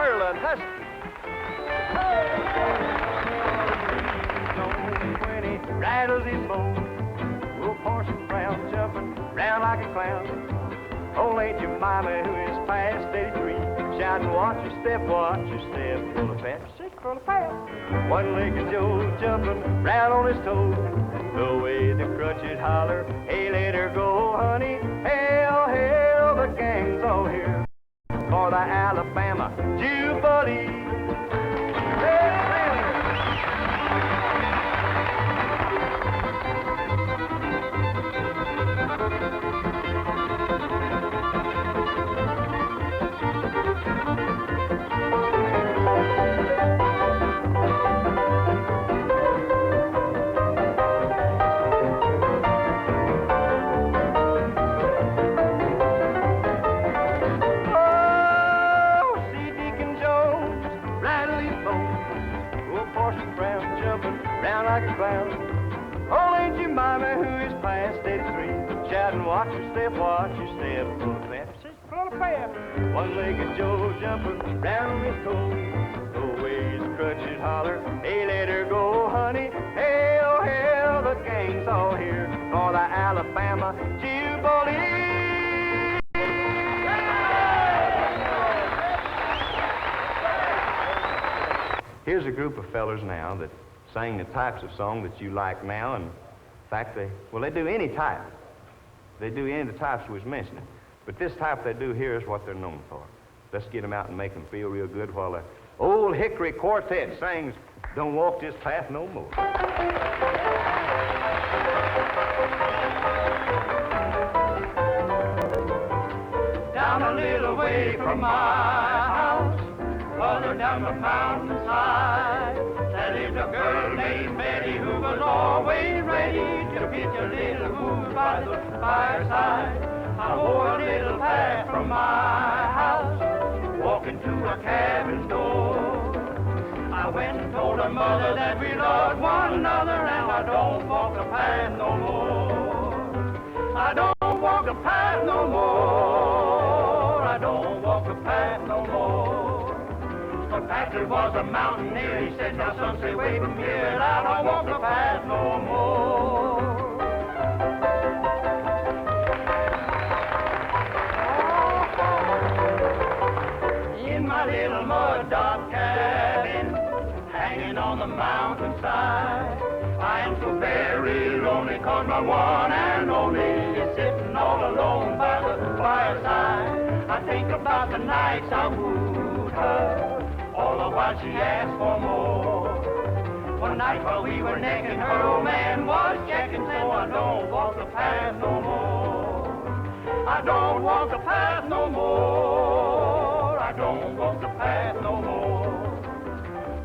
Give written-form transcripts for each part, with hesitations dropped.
Ferlin Husky. When he rattles his bones, old Parson Brown jumping round like a clown. Old Aunt Jemima, who is past 83, shouting, watch your step, full of fat, sick, full of fat. One-legged Joe jumping round on his toes, the way the crutches holler, hey, let her go, honey. Hail, hail, the gang's all here for the Alabama Jubilee. Old Aunt Jemima, who is past 83, shouting, watch your step, full of fat, full of fat. One-legged Joe jumping round his toes, the way his crutches holler, hey, let her go, honey. Hail, hail, the gang's all here for the Alabama Jubilee. Here's a group of fellers now that sang the types of song that you like now, and in fact, they do any type. They do any of the types we was mentioning. But this type they do here is what they're known for. Let's get them out and make them feel real good while the old Hickory Quartet sings, Don't Walk This Path No More. Down a little way from my house, further down the mountainside, there lived a girl named Betty who was always ready to pitch a little moon by the fireside. I wore a little path from my house, walking to a cabin door. I went and told her mother that we loved one another, and I don't walk the path no more. I don't walk the path no more. I don't walk the path no more. The pastor was a mountaineer. He said, now son, stay away from here, and I don't walk the path no more. In my little mud dog cabin, hanging on the mountainside, I am so very lonely, 'cause my one and only is sitting all alone by the fireside. I think about the nights I wooed her, all the while she asked for more. One night while we were necking, her old man was checking, so I don't walk the path no more. I don't walk the path no more. I don't walk the path no more.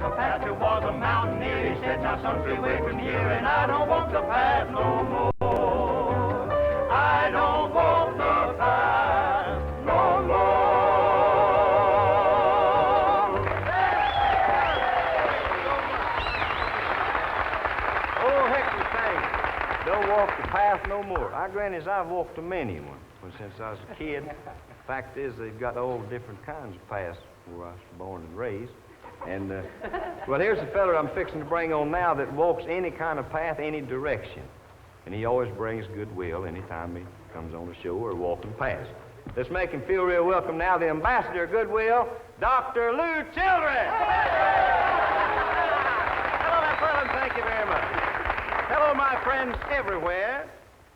The pastor was a mountaineer. He said, now son, stay away from here, and I don't walk the path no more. I don't walk the path no more. Oh, Hickory sang, don't walk the path no more. Our grannies, I've walked a many one since I was a kid. Fact is, they've got all different kinds of paths where I was born and raised. And, well, here's a fella I'm fixing to bring on now that walks any kind of path, any direction. And he always brings goodwill anytime he comes on the show or walking past. Let's make him feel real welcome now, the ambassador of goodwill, Dr. Lou Childre. Hello, Mr. Ferlin. Thank you very much. Hello, my friends everywhere.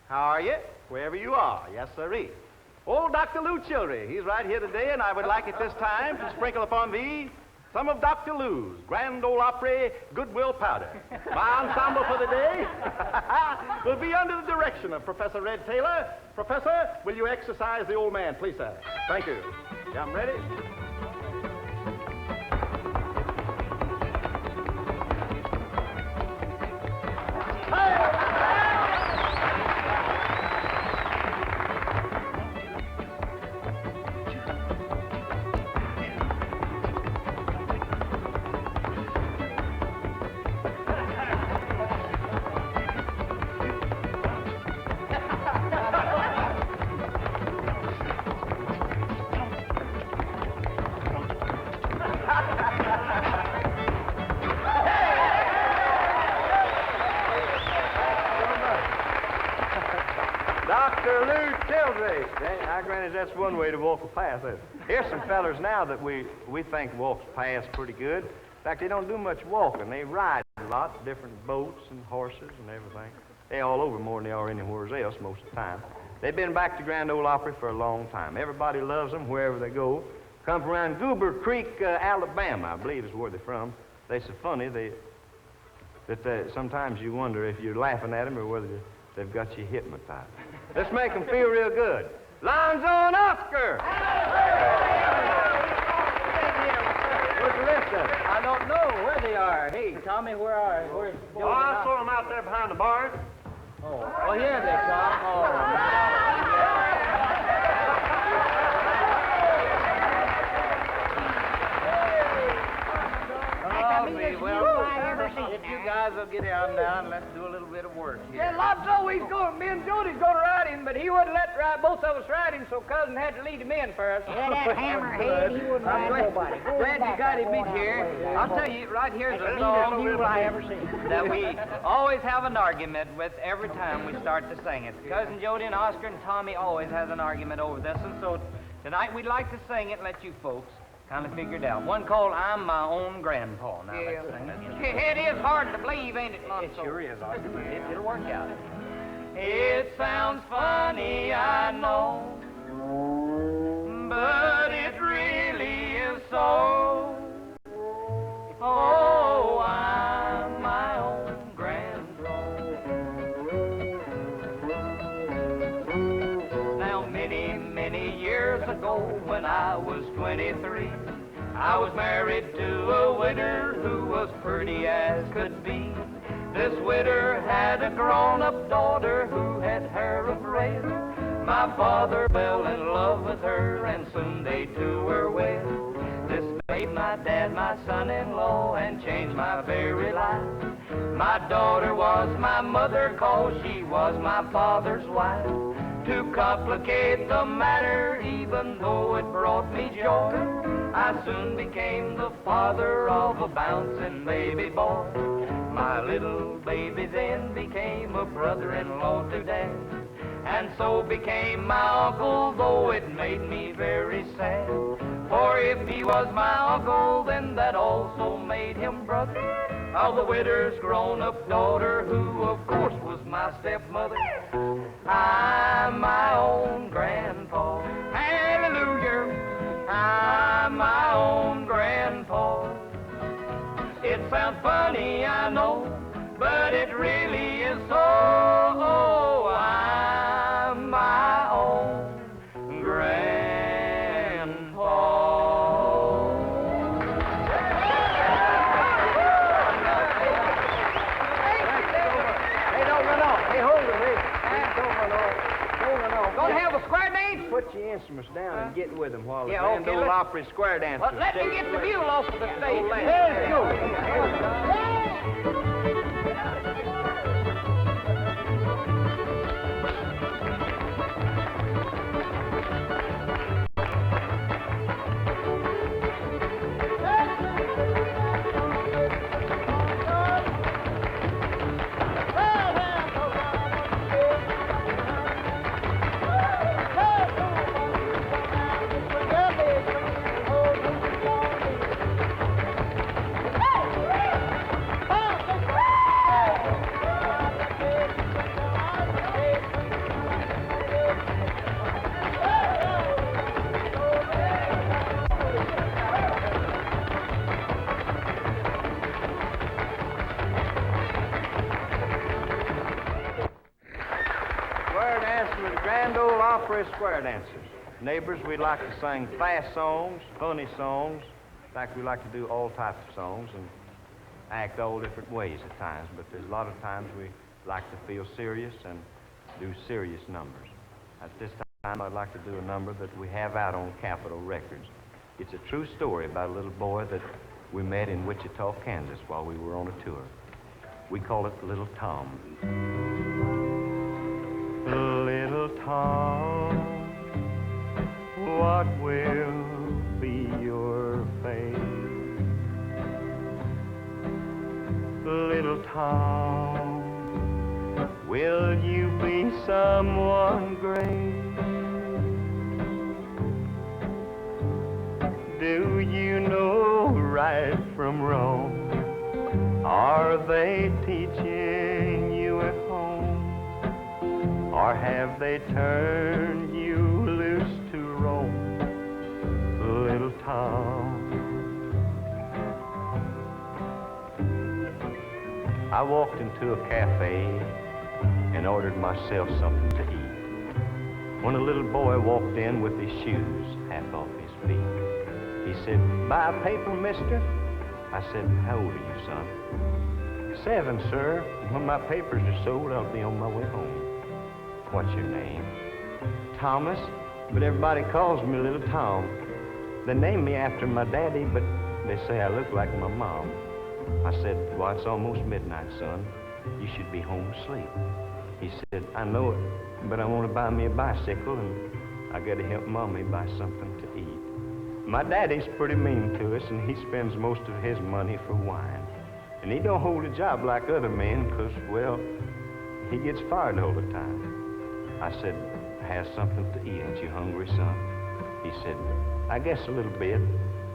How are you? Wherever you are. Yes, sirree. Old Dr. Lou Childre, he's right here today, and I would like at this time to sprinkle upon thee some of Dr. Lou's Grand Ole Opry Goodwill Powder. My ensemble for the day will be under the direction of Professor Red Taylor. Professor, will you exercise the old man, please, sir? Thank you. Yeah, I'm ready. Now, granted, that's one way to walk a path. Here's some fellers now that we think walk paths pretty good. In fact, they don't do much walking. They ride a lot, different boats and horses and everything. They all over more than they are anywhere else most of the time. They've been back to Grand Ole Opry for a long time. Everybody loves them wherever they go. Come from around Goober Creek, Alabama, I believe is where they're from. They're so funny that sometimes you wonder if you're laughing at them or whether they've got you hypnotized. Let's make them feel real good. Lonzo and Oscar! Where's the rest of them? I don't know where they are. Hey, Tommy, where's Oh, I saw them out there behind the barn. Oh, well, here they come. Oh. Well, if you guys will get out now and let's do a little bit of work here. Yeah, Lonzo, me and Jody's going to ride him, but he wouldn't let both of us ride him, so Cousin had to lead him in first. Yeah, that hammerhead, he wouldn't ride nobody. Glad you got him in here. I'll tell you, right here's a song I ever seen. that we always have an argument with every time we start to sing it. Cousin Jody and Oscar and Tommy always has an argument over this, and so tonight we'd like to sing it and let you folks kind of figure it out. One called I'm My Own Grandpa. Now, let's sing it. It is hard to believe, ain't it, Lonzo? It sure is, Oscar. It'll work out. It sounds funny, I know, but it really is so. Oh, I'm my own grandpa. Now, many years ago, when I was 23, I was married to a widow who was pretty as could be. This widow had a grown-up daughter who had hair of red. My father fell in love with her, and soon they two were wed. This made my dad my son-in-law and changed my very life. My daughter was my mother, 'cause she was my father's wife. To complicate the matter, even though it brought me joy, I soon became the father of a bouncing baby boy. My little baby then became a brother-in-law to Dad, and so became my uncle, though it made me very sad. For if he was my uncle, then that also made him brother of the widow's grown-up daughter, who of course was my stepmother. I'm my own grandpa. Hallelujah. I'm my own grandpa. It sounds funny, I know, but it really is so. Oh, I'm my own grandpa. Hey, don't run off. Hey, hold it, hey. Don't run off. Don't run off. Gonna have a square dance? Put your instruments down and get with them while the Yeah, Grand okay, Ole let's- Opry square dancers. Well, let me get the mule off of the stage. Hey, you. Square dancing with the Grand Ole Opry square dancers. Neighbors, we'd like to sing fast songs, funny songs. In fact, we like to do all types of songs and act all different ways at times, but there's a lot of times we like to feel serious and do serious numbers. At this time, I'd like to do a number that we have out on Capitol Records. It's a true story about a little boy that we met in Wichita, Kansas while we were on a tour. We call it Little Tom. Little Tom, what will be your fate? Little Tom, will you be someone great? Do you know right from wrong? Are they teaching you at home? Or have they turned you loose to roam, little Tom? I walked into a cafe and ordered myself something to eat, when a little boy walked in with his shoes half off his feet. He said, "Buy a paper, mister?" I said, "How old are you, son?" "7, sir. When my papers are sold, I'll be on my way home." "What's your name?" "Thomas, but everybody calls me Little Tom. They named me after my daddy, but they say I look like my mom." I said, "Well, it's almost midnight, son. You should be home asleep." He said, "I know it, but I want to buy me a bicycle, and I got to help Mommy buy something to eat. My daddy's pretty mean to us, and he spends most of his money for wine. And he don't hold a job like other men, 'cause, well, he gets fired all the time." I said, "Have something to eat. Ain't you hungry, son?" He said, "I guess a little bit.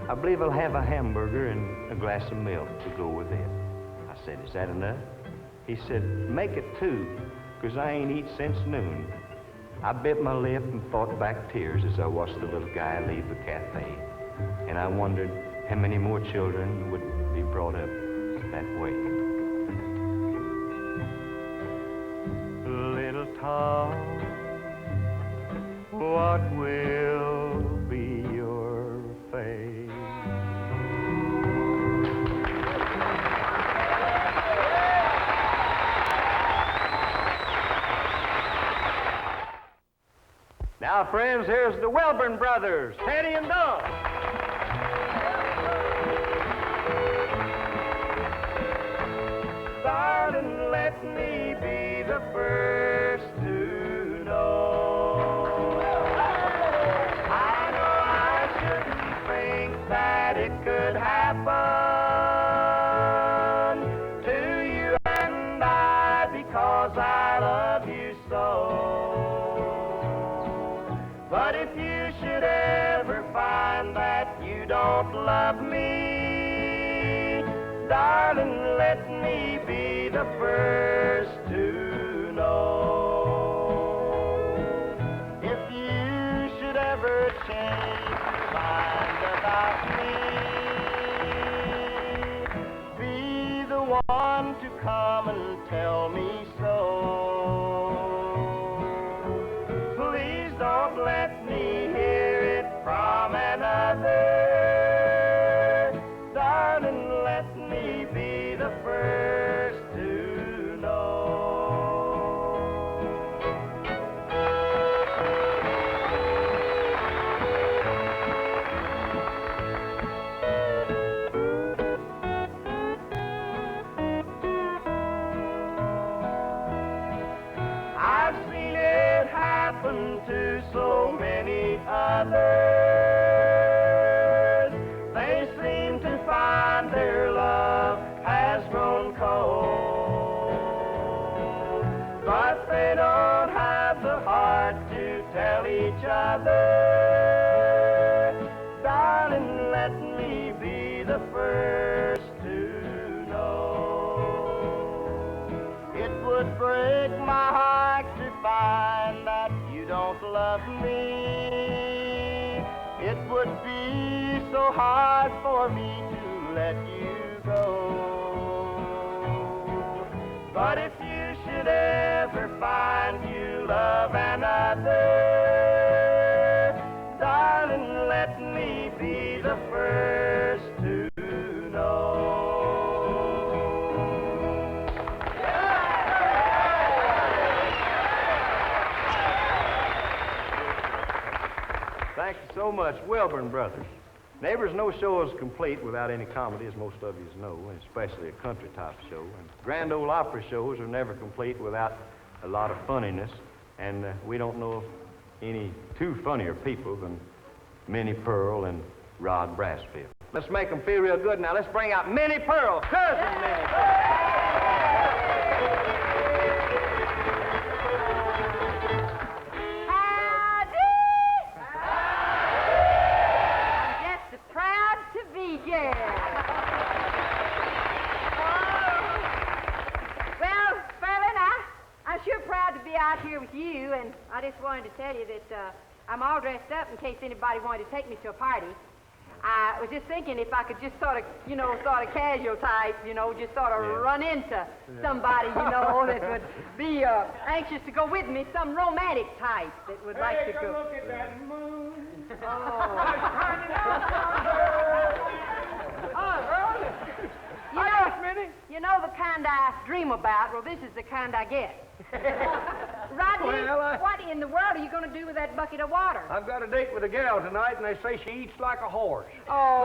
I believe I'll have a hamburger and a glass of milk to go with it." I said, "Is that enough?" He said, "Make it 2, 'cause I ain't eat since noon." I bit my lip and fought back tears as I watched the little guy leave the cafe. And I wondered how many more children would be brought up that way. Little Tom, what will be your fate? Now, friends, here's the Wilburn brothers, Teddy and Don. Darling, let me be the first to know. I know I shouldn't think that it could happen to you and I, because I love you so. But if you should ever find that you don't love me, darling, let me be the first to know. If you should ever change your mind about me, be the one to come and tell me so. Please don't let me hear it from another. Darling, let me be the first to know. I've seen it happen to so many others. They seem to find their love has grown cold, but they don't have the heart to tell each other. Darling, let me be the first to know. It would break my heart to find that you don't love me. It would be so hard for me to let you go. But if you should ever find you love another, darling, let me be the first to know. Thank you so much, Wilburn brothers. Neighbors, no show is complete without any comedy, as most of you know, and especially a country-type show. And grand old opera shows are never complete without a lot of funniness, and we don't know of any two funnier people than Minnie Pearl and Rod Brassfield. Let's make them feel real good now. Let's bring out Minnie Pearl, cousin Minnie Pearl. just wanted to tell you that I'm all dressed up in case anybody wanted to take me to a party. I was just thinking if I could just sort of, sort of casual type, just sort of run into somebody, that would be anxious to go with me, some romantic type that would like to go. Look at that moon. You know the kind I dream about? Well, this is the kind I get. Rodney, what in the world are you going to do with that bucket of water? I've got a date with a gal tonight, and they say she eats like a horse. Oh,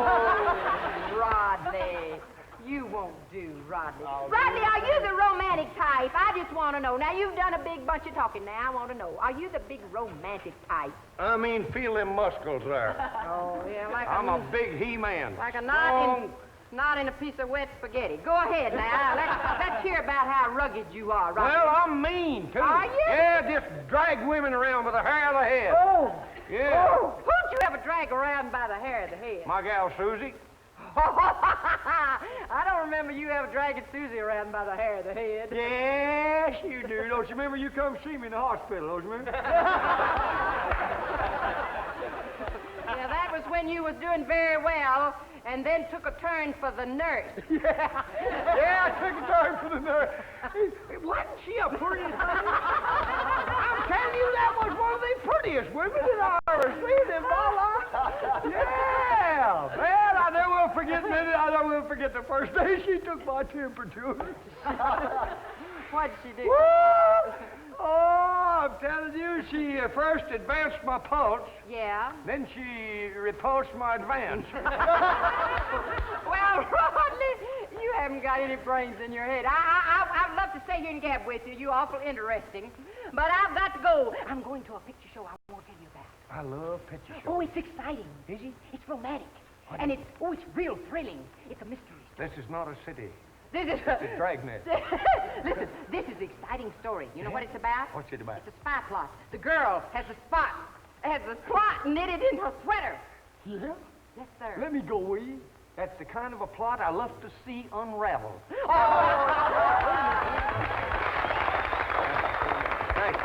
Rodney. You won't do, Rodney. Rodney, are you the romantic type? I just want to know. Now, you've done a big bunch of talking. Now, I want to know. Are you the big romantic type? I mean, feel them muscles there. Oh, yeah, like I'm a big he-man. Like a knot in a piece of wet spaghetti. Go ahead now. Let's hear about how rugged you are, Rodney. Well, I'm mean, too. Are you? Yeah, just drag women around by the hair of the head. Oh. Yeah. Oh. Who'd you ever drag around by the hair of the head? My gal, Susie. I don't remember you ever dragging Susie around by the hair of the head. Yes, you do. Don't you remember you come see me in the hospital, don't you remember? Yeah, that was when you was doing very well and then took a turn for the nurse. Yeah, I took a turn for the nurse. Wasn't she a pretty thing? I'm telling you, that was one of the prettiest women that I ever seen in my life. Yeah, man, I never will forget the first day she took my temperature. What'd she do? Woo! Oh, I'm telling you, she first advanced my pulse. Yeah? Then she repulsed my advance. Well, Rodney, you haven't got any brains in your head. I'd love to stay here and gab with you. You're awful interesting. But I've got to go. I'm going to a picture show I want to tell you about. I love picture shows. Oh, it's exciting. Is it? It's romantic. And it's real thrilling. It's a mystery. This is not a city. This is It's a dragnet. Listen, this is an exciting story. You know what it's about? What's it about? It's a spy plot. The girl has a plot knitted in her sweater. Yeah? Yes, sir. Let me go with you. That's the kind of a plot I love to see unravel. Thanks.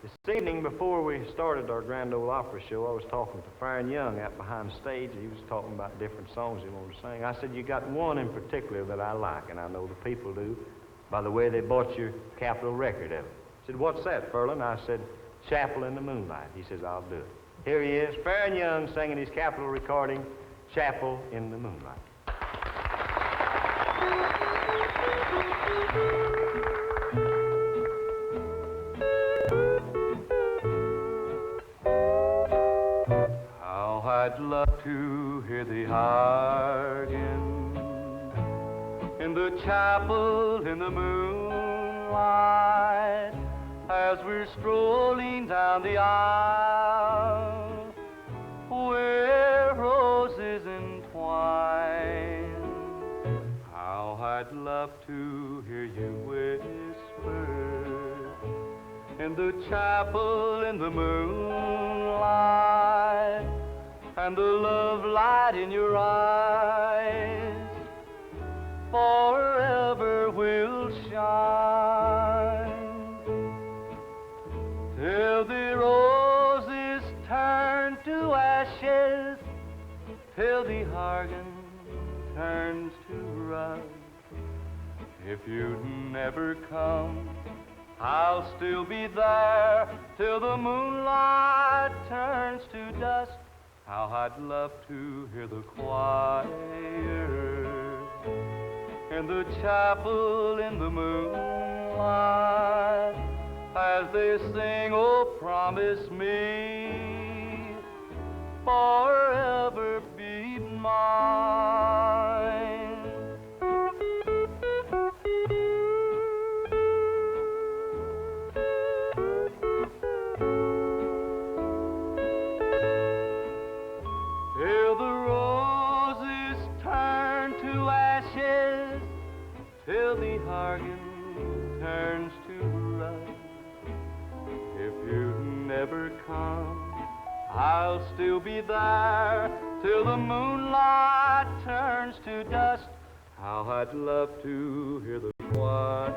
This evening, before we started our Grand Ole Opry show, I was talking to Faron Young out behind the stage. He was talking about different songs he wanted to sing. I said, you got one in particular that I like, and I know the people do, by the way they bought your Capitol record of it. He said, what's that, Ferlin? I said, Chapel in the Moonlight. He says, I'll do it. Here he is, Faron Young, singing his Capitol recording, Chapel in the Moonlight. I'd love to hear the organ in the chapel in the moonlight as we're strolling down the aisle where roses entwine. How I'd love to hear you whisper in the chapel in the moonlight, and the love light in your eyes forever will shine till the roses turn to ashes, till the organ turns to rust. If you'd never come, I'll still be there till the moonlight turns to dust. How I'd love to hear the choir in the chapel in the moonlight as they sing, oh, promise me forever be mine. Till the roses turn to ashes, till the organ turns to rust. If you never come, I'll still be there till the moonlight turns to dust. How I'd love to hear the choir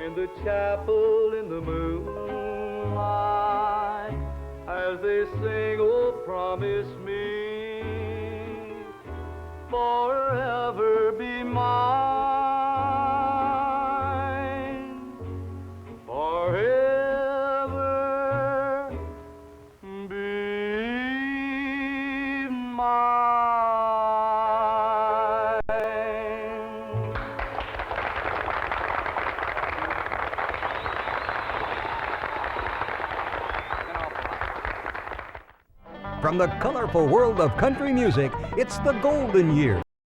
in the chapel in the moonlight as they sing, oh, promise me forever be mine, forever be mine. From the colorful world of country music, it's the golden years.